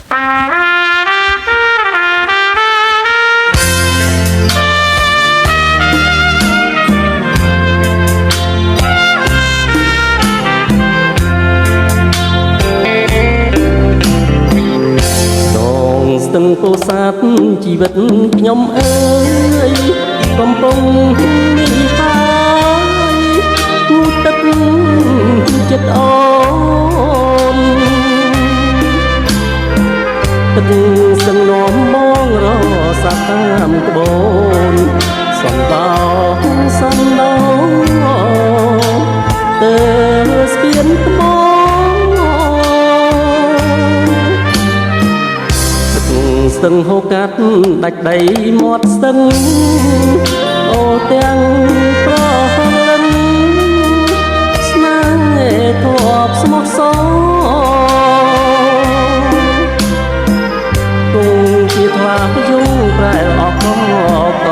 ស្ទឹងពោធិ៍សាត់ជីវិតខ្ញុំអើយកំពុងមានហើយងូតទឹកចិត្តអូនទឹកស្ទឹងនាំមករសាតាមក្បូនសំដៅសំដៅទៅស្ពានថ្មស្ទឹងហូរកាត់ដាច់ដីមាត់ស្ទឹងអូទាំងប្រហិនស្នេហ៍ធ្លាប់ស្មោះសរគង់ជាថ្លាយងប្រែអកក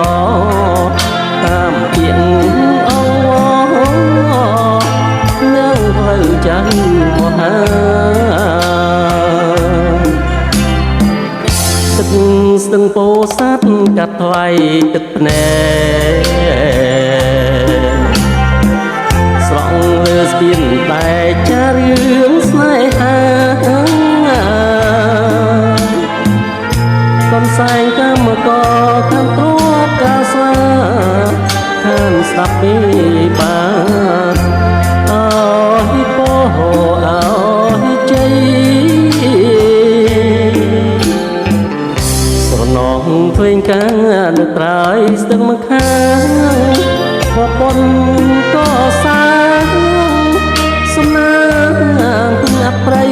តាមពាក្យអងនៅផ្លូវច័ន្ទមហាស្ទឹងពោធិ៍សាត់កាត់ថ្លៃទឹកភ្នែកស្រង់លើស្ពានតែចារឿងស្នេហាកំសែងកម្មករខាងទ្រពកាស្លាខាងស្ដាប់ពីបាទអើយពោអើយជ័យនងភ្លេងកានៅត្រើយស្ទឹងមកខាងប្រពន្ធក៏សាងសំណាងអប្រៃ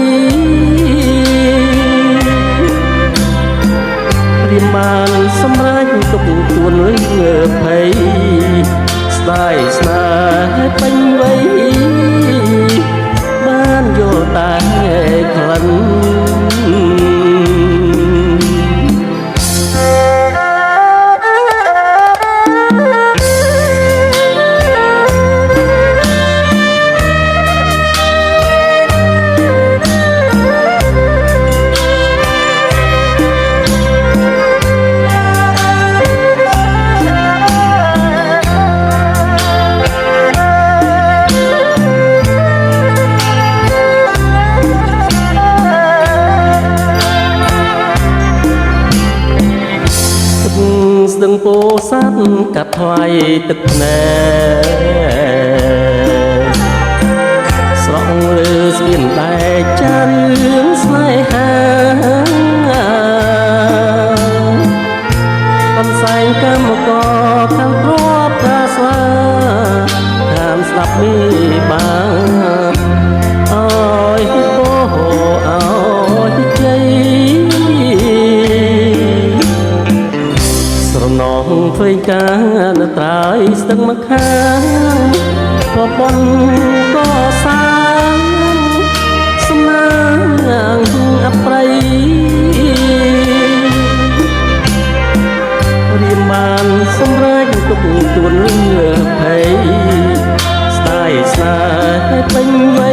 ព្រាមបានសម្រេចទុកទួនលឺភ័យស្ដាយស្នេហ៍ពេញវ័យបានយល់តែក្លិនស្ទឹងពោធិ៍សាត់កាត់ថ្លៃទឹកភ្នែកស្រង់លើស្ពានដែកចារឿងស្នេហាកំសែងកម្មករខាងទ្រពកាស្លាខាងស្ដាប់មីបាទអើយពោអើយជ័យនងភ្លេងកានៅត្រើយស្ទឹងមកខាងប្រពន្ធក៏សាងសំណាងអប្រៃរៀមបានសម្រេចទុកទួនលឺភ័យស្ដាយស្នេហ៍ពេញវ័យ